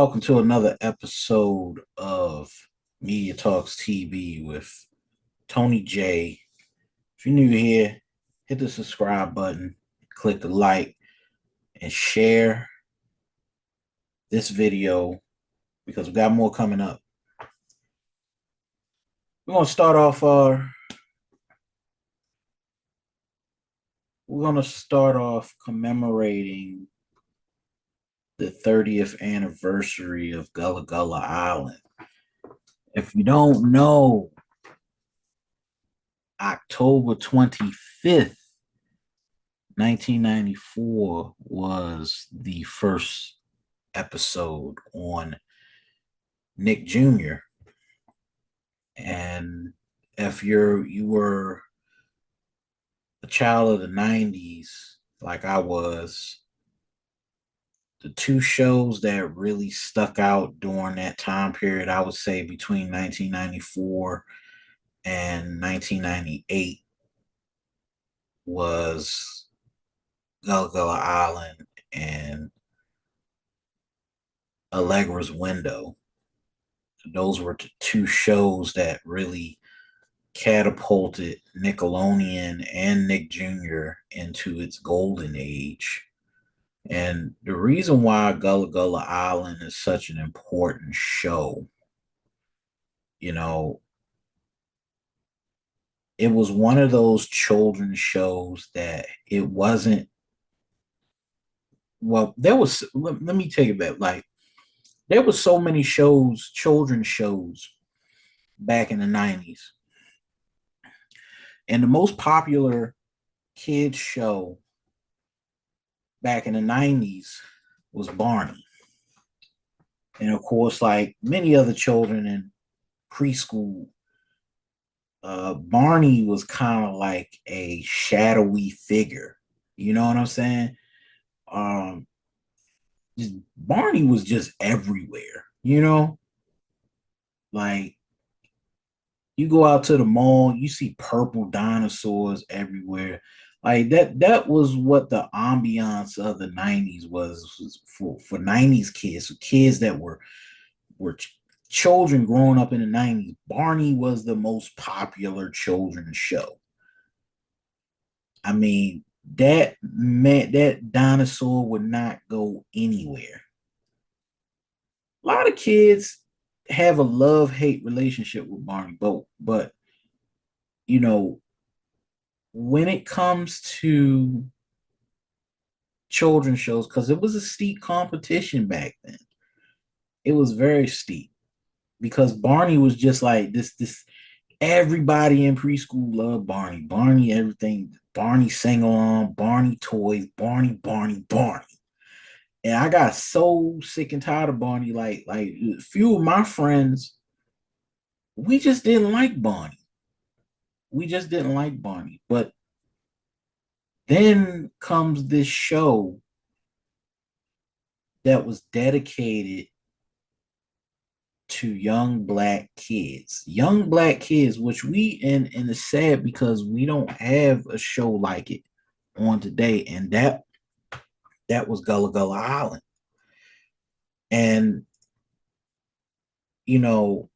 Welcome to another episode of Media Talks TV with Tony J. If you're new here, hit the subscribe button, click the like, and share this video because we got more coming up. We're gonna start off commemorating the 30th anniversary of Gullah Island. If you don't know, October 25th, 1994 was the first episode on Nick Jr. And if you were a child of the 90s, like I was, the two shows that really stuck out during that time period, I would say between 1994 and 1998, was Gullah Island and Allegra's Window. Those were the two shows that really catapulted Nickelodeon and Nick Jr. into its golden age. And the reason why Gullah Island is such an important show, you know, it was one of those children's shows that it wasn't, well, let me take it back. Like, there was so many shows, children's shows back in the 90s. And the most popular kids show back in the 90s was Barney. And of course, like many other children in preschool, Barney was kind of like a shadowy figure. You know what I'm saying? Um, Barney was just everywhere, like you go out to the mall, you see purple dinosaurs everywhere. Like that was what the ambiance of the 90s was for 90s kids, for kids that were children growing up in the 90s. Barney was the most popular children's show. I mean, that dinosaur would not go anywhere. A lot of kids have a love-hate relationship with Barney, but you know, when it comes to children's shows, because it was a steep competition back then. It was very steep because Barney was just like this everybody in preschool loved Barney. Barney everything. Barney sing along, Barney toys, Barney. And I got so sick and tired of Barney. Like a few of my friends, we just didn't like Barney. We just didn't like Barney. But then comes this show that was dedicated to young black kids, which and it's sad because we don't have a show like it on today, and that was Gullah Island. And you know,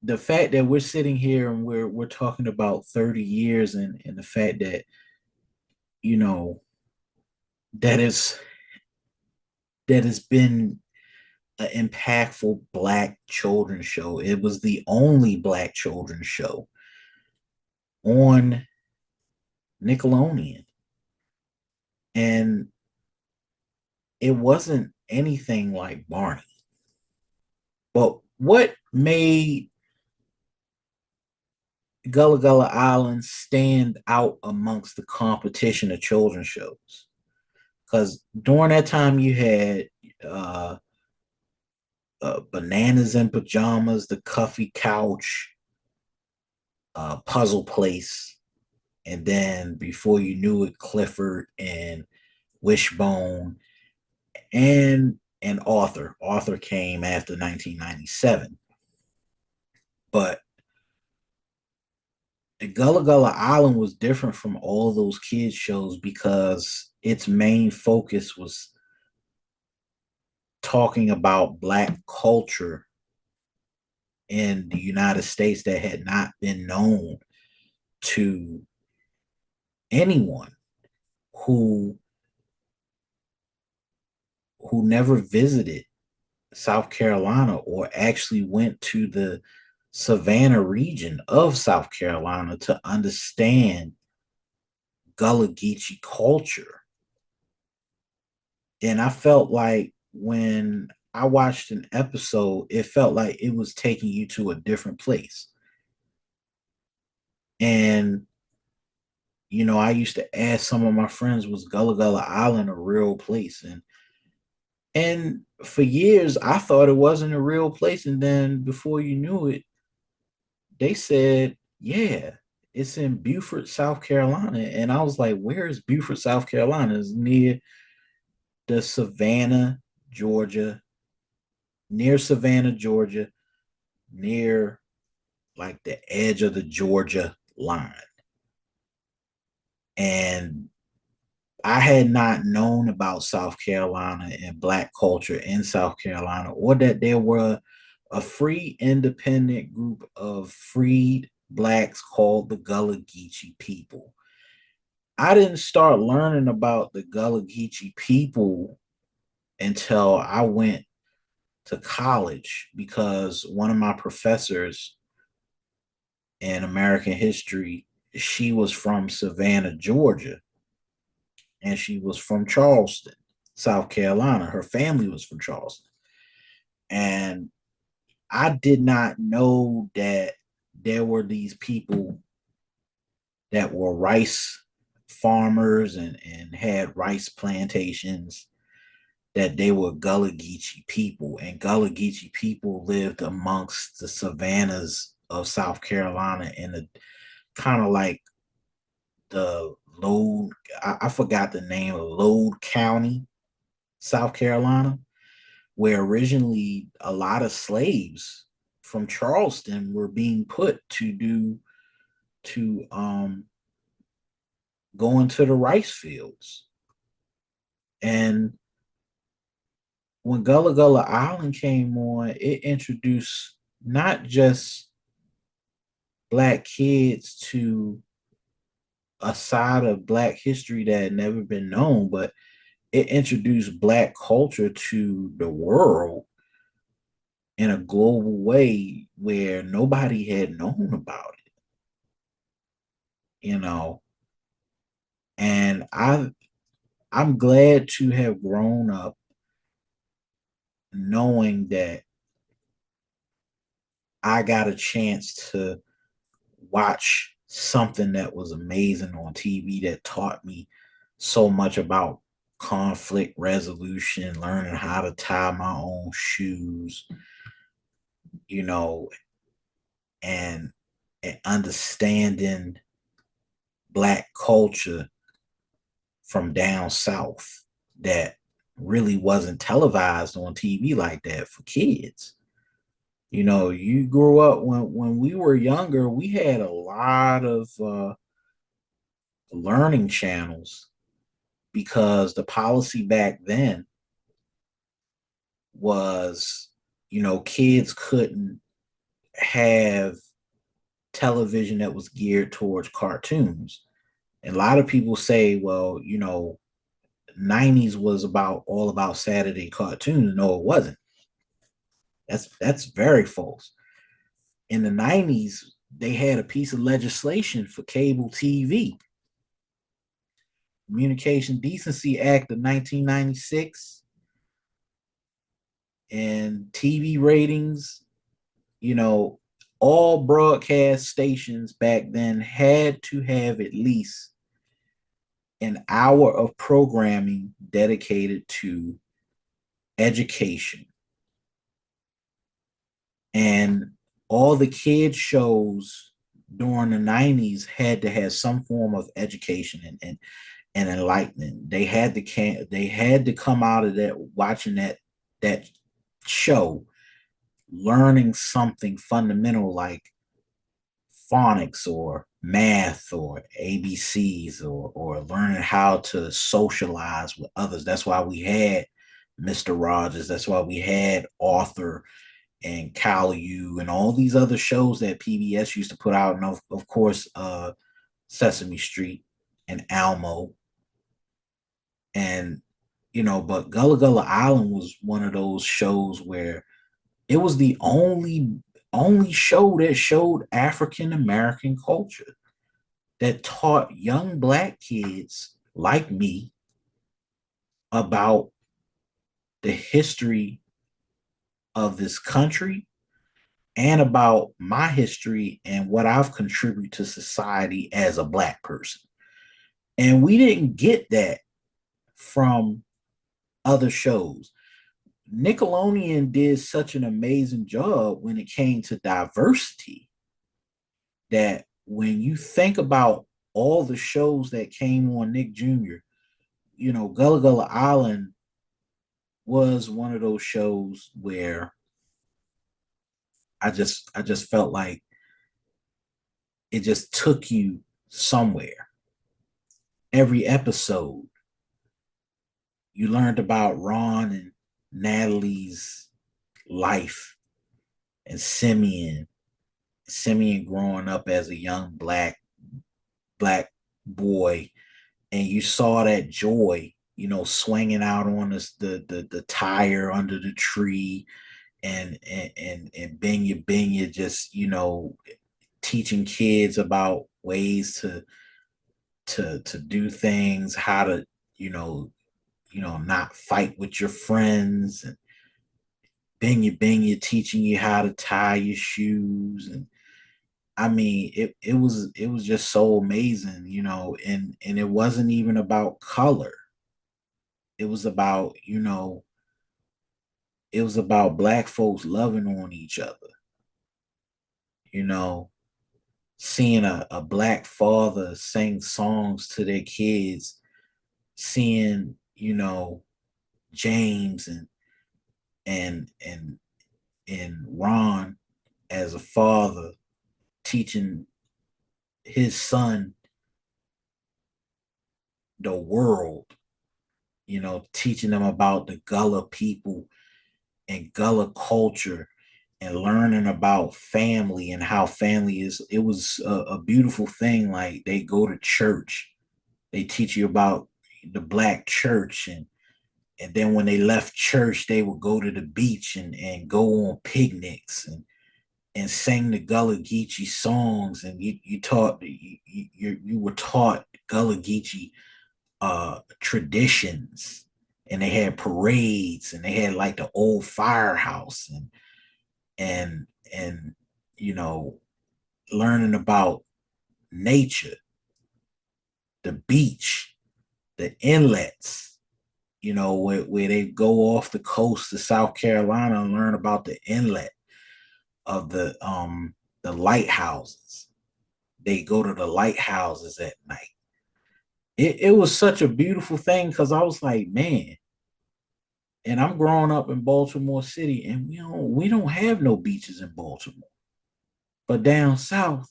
the fact that we're sitting here and we're talking about 30 years, and the fact that you know that is that has been an impactful black children's show. It was the only black children's show on Nickelodeon. And it wasn't anything like Barney. But what made Gullah Island stand out amongst the competition of children's shows? Because during that time, you had uh, Bananas in Pajamas, The Cuffy Couch, Puzzle Place, and then before you knew it, Clifford and Wishbone, and Arthur. Arthur came after 1997. But Gullah Island was different from all those kids shows because its main focus was talking about Black culture in the United States that had not been known to anyone who never visited South Carolina or actually went to the Savannah region of South Carolina to understand Gullah Geechee culture. And I felt like when I watched an episode, it felt like it was taking you to a different place. And I used to ask some of my friends, was Gullah Gullah Island a real place? And for years I thought it wasn't a real place. And then before you knew it, they said, yeah, it's in Beaufort, South Carolina. And I was like, where is Beaufort, South Carolina? It's near the Savannah, Georgia, near Savannah, Georgia, near like the edge of the Georgia line. And I had not known about South Carolina and Black culture in South Carolina, or that there were a free, independent group of freed Blacks called the Gullah Geechee people. I didn't start learning about the Gullah Geechee people until I went to college, because one of my professors in American history, she was from Savannah, Georgia, and she was from Charleston, South Carolina. Her family was from Charleston. And I did not know that there were these people that were rice farmers and had rice plantations, that they were Gullah Geechee people. And Gullah Geechee people lived amongst the savannas of South Carolina in the kind of like the Load, I forgot the name of Load County, South Carolina, where originally a lot of slaves from Charleston were being put to go into the rice fields. And when Gullah Gullah Island came on, it introduced not just Black kids to a side of Black history that had never been known, but it introduced Black culture to the world in a global way where nobody had known about it, you know. And I'm glad to have grown up knowing that I got a chance to watch something that was amazing on TV that taught me so much about conflict resolution, learning how to tie my own shoes, you know, and, and understanding Black culture from down south that really wasn't televised on TV like that for kids. You grew up when we were younger, we had a lot of learning channels, because the policy back then was, kids couldn't have television that was geared towards cartoons. And a lot of people say, well, 90s was about all about Saturday cartoons. No, it wasn't. That's very false. In the 90s, they had a piece of legislation for cable TV, Communication Decency Act of 1996, and TV ratings. You know, all broadcast stations back then had to have at least an hour of programming dedicated to education. And all the kids shows during the 90s had to have some form of education and enlightenment. They had to come out of that, watching that show, learning something fundamental like phonics or math or ABCs, or learning how to socialize with others. That's why we had Mr. Rogers. That's why we had Arthur and Caillou and all these other shows that PBS used to put out. And of course, Sesame Street and Almo. And, but Gullah Gullah Island was one of those shows where it was the only show that showed African American culture, that taught young black kids like me about the history of this country and about my history and what I've contributed to society as a black person. And we didn't get that from other shows. Nickelodeon did such an amazing job when it came to diversity that when you think about all the shows that came on Nick Jr., Gullah Gullah Island was one of those shows where I just felt like it just took you somewhere. Every episode, you learned about Ron and Natalie's life and Simeon growing up as a young black boy, and you saw that joy, swinging out on the tire under the tree, and Benya just teaching kids about ways to do things, how to not fight with your friends, and Benya teaching you how to tie your shoes. And I mean, it was just so amazing, and it wasn't even about color. It was about, it was about black folks loving on each other, you know, seeing a black father sing songs to their kids, seeing, James and and and Ron as a father teaching his son the world, teaching them about the Gullah people and Gullah culture, and learning about family and how family is. It was a beautiful thing. Like, they go to church, they teach you about the black church, and then when they left church, they would go to the beach and go on picnics and sing the Gullah Geechee songs, and you were taught Gullah Geechee traditions, and they had parades, and they had like the old firehouse, and and you know learning about nature, the beach, the inlets, where they go off the coast to South Carolina and learn about the inlet of the lighthouses. They go to the lighthouses at night. It was such a beautiful thing, because I was like, man, and I'm growing up in Baltimore City, and we don't have no beaches in Baltimore. But down south,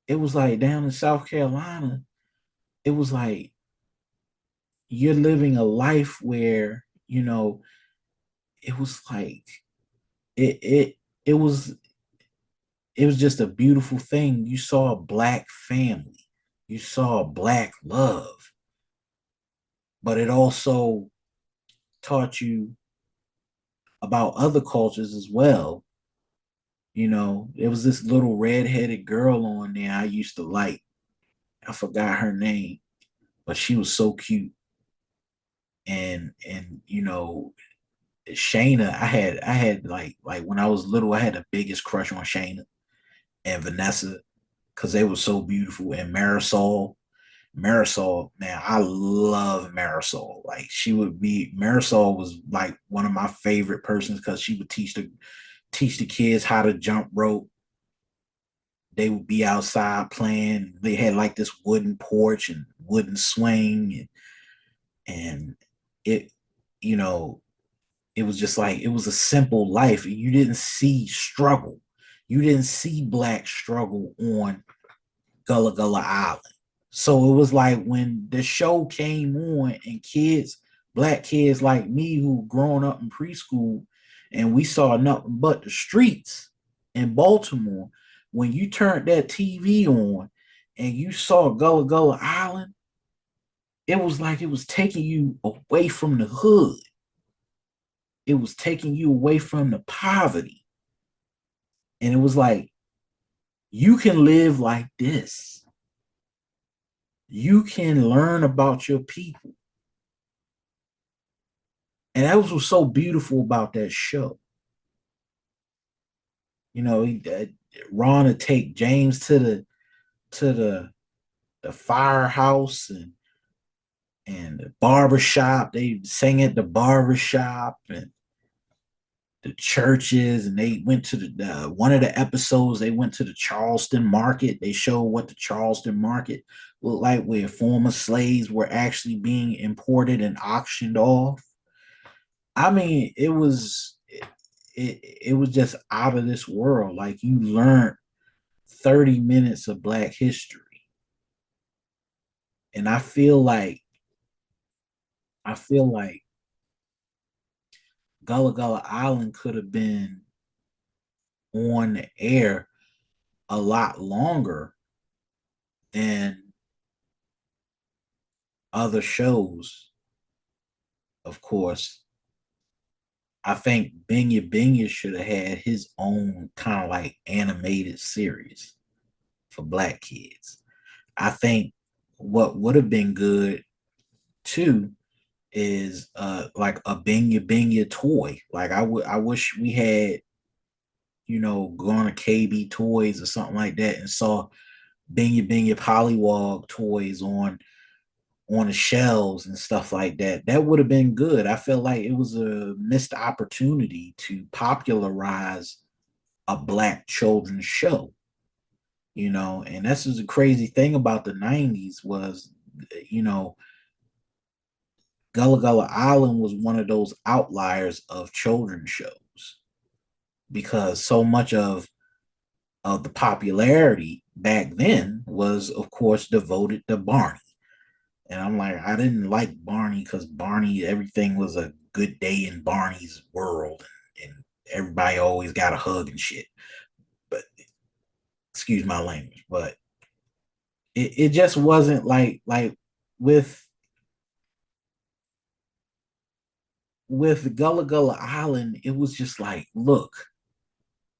it was like, down in South Carolina, it was like you're living a life where, it was like it it it was it was just a beautiful thing. You saw a black family, you saw black love, but it also taught you about other cultures as well. There was this little red-headed girl on there I used to like. I forgot her name, but she was so cute. And Shayna, I had like when I was little, I had the biggest crush on Shayna and Vanessa, because they were so beautiful. And Marisol, man, I love Marisol. Like, Marisol was like one of my favorite persons, because she would teach the kids how to jump rope. They would be outside playing. They had like this wooden porch and wooden swing, and it, you know, it was just like, it was a simple life. You didn't see struggle. You didn't see black struggle on Gullah Gullah Island. So it was like, when the show came on and kids black kids like me who grown up in preschool and we saw nothing but the streets in Baltimore. When you turned that TV on and you saw Gullah Gullah Island, it was like it was taking you away from the hood. It was taking you away from the poverty. And it was like, you can live like this. You can learn about your people. And that was what's so beautiful about that show. You know, Ron would take James to the firehouse and the barber shop. They sang at the barber shop and the churches, and they went to the one of the episodes. They went to the Charleston market. They showed what the Charleston market looked like, where former slaves were actually being imported and auctioned off. I mean, it was just out of this world. Like you learned 30 minutes of Black history. And I feel like Gullah Gullah Island could have been on the air a lot longer than other shows, of course. I think Binya Binya should have had his own kind of like animated series for Black kids. I think what would have been good too is like a Binya Binya toy. Like I wish we had, gone to KB Toys or something like that and saw Binya Binya Pollywog toys on the shelves and stuff like that. That would have been good. I felt like it was a missed opportunity to popularize a Black children's show. And that's just a crazy thing about the 90s was, you know, Gullah Gullah Island was one of those outliers of children's shows because so much of the popularity back then was, of course, devoted to Barney. And I'm like, I didn't like Barney because Barney, everything was a good day in Barney's world, and everybody always got a hug and shit. But excuse my language, but it just wasn't like with with Gullah Gullah Island, it was just like, look,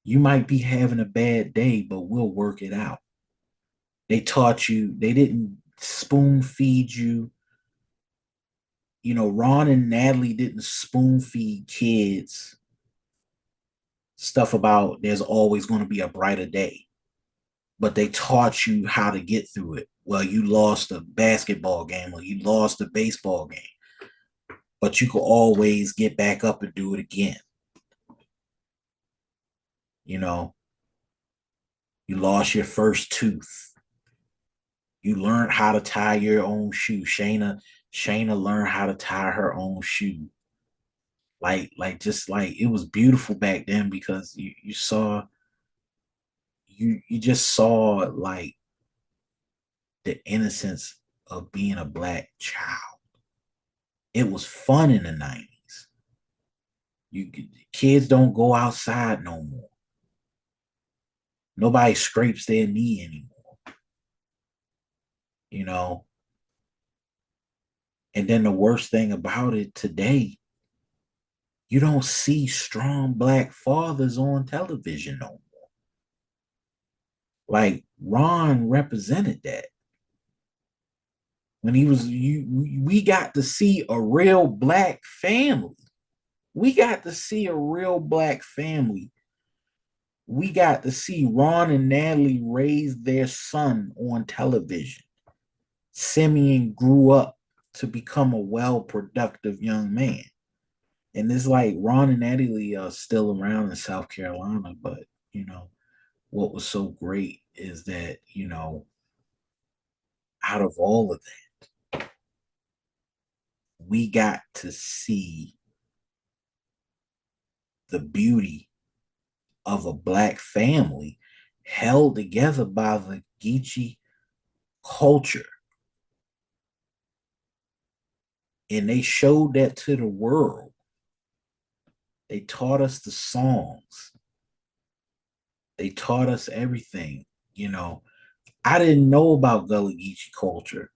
you might be having a bad day, but we'll work it out. They taught you, they didn't spoon feed you. Ron and Natalie didn't spoon feed kids stuff about there's always going to be a brighter day, but they taught you how to get through it. Well, you lost a basketball game or you lost a baseball game, but you could always get back up and do it again. You know, you lost your first tooth. You learned how to tie your own shoe. Shayna learned how to tie her own shoe. Just like it was beautiful back then because you saw you just saw like the innocence of being a Black child. It was fun in the 90s. Kids don't go outside no more. Nobody scrapes their knee anymore. You know, and then the worst thing about it today, you don't see strong Black fathers on television no more. Like Ron represented that when he was we got to see a real Black family. We got to see a real Black family. We got to see Ron and Natalie raise their son on television. Simeon grew up to become a well-productive young man. And it's like Ron and Natalie are still around in South Carolina, but what was so great is that, out of all of that, we got to see the beauty of a Black family held together by the Geechee culture And they showed that to the world. They taught us the songs. They taught us everything. You know, I didn't know about Gullah Geechee culture.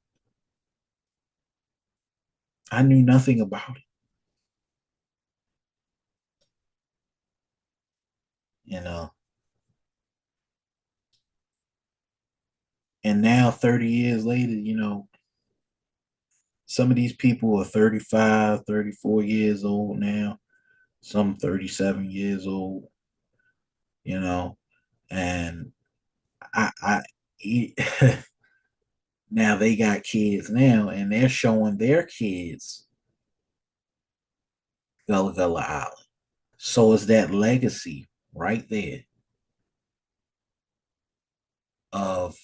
I knew nothing about it. You know, and now 30 years later, some of these people are 35, 34 years old now, some 37 years old, you know, and I now they got kids now and they're showing their kids Gullah Gullah Island. So it's that legacy right there of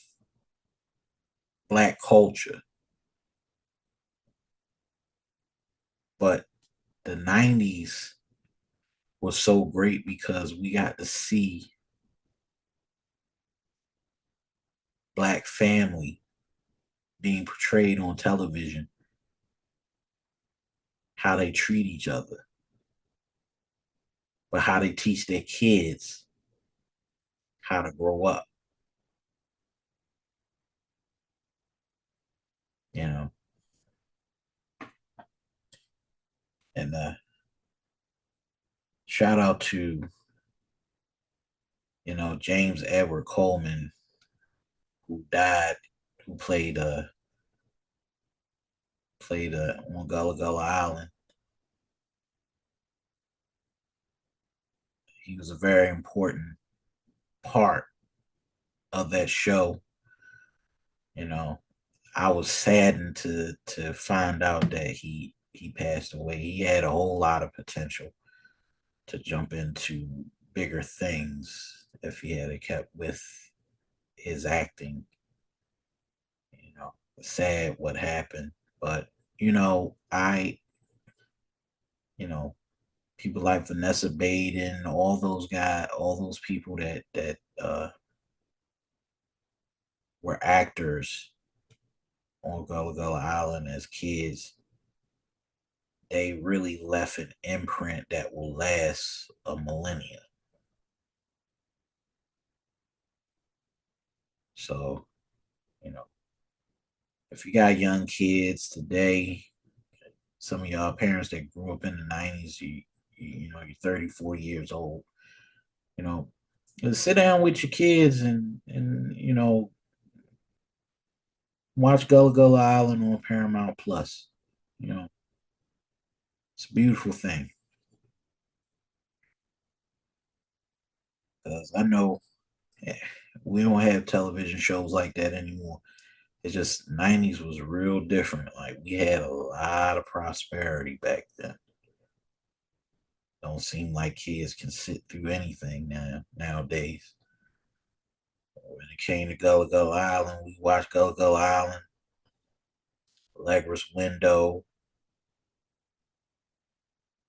black culture. But the 90s was so great because we got to see black family being portrayed on television, how they treat each other, but how they teach their kids how to grow up, you know. And shout out to, James Edward Coleman, who died, who played on Gullah Gullah Island. He was a very important part of that show. You know, I was saddened to find out that he passed away. He had a whole lot of potential to jump into bigger things if he had kept with his acting. Sad what happened, but you know, people like Vanessa Baden, all those guys, all those people that were actors on Gullah Gullah Island as kids, they really left an imprint that will last a millennia. So, you know, if you got young kids today, some of y'all parents that grew up in the 90s, you're 34 years old, you know, sit down with your kids and watch Gullah Gullah Island on Paramount Plus. You know, it's a beautiful thing. Because I know we don't have television shows like that anymore. It's just 90s was real different. Like we had a lot of prosperity back then. Don't seem like kids can sit through anything nowadays. When it came to Gullah Gullah Island, we watched Gullah Gullah Island, Allegra's Window,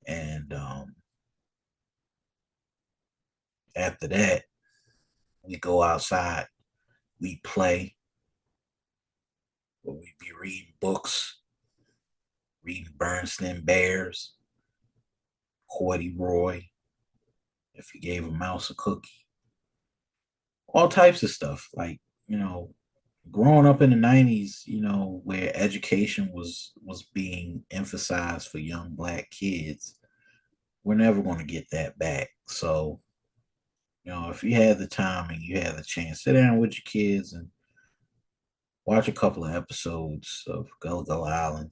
and after that, we go outside, we play, we be reading books, reading Bernstein Bears, Corduroy, if you gave a mouse a cookie, all types of stuff. Like, growing up in the 90s, where education was being emphasized for young black kids, we're never going to get that back. So, if you had the time and you had the chance, sit down with your kids and watch a couple of episodes of Gullah Gullah Island,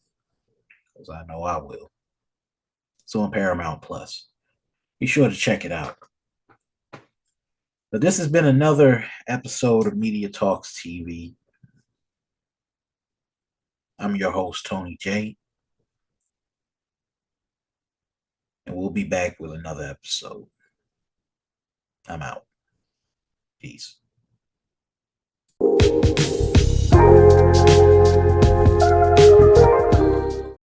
because I know I will. It's on Paramount Plus. Be sure to check it out. But this has been another episode of Media Talks TV. I'm your host, Tony J. And we'll be back with another episode. I'm out. Peace.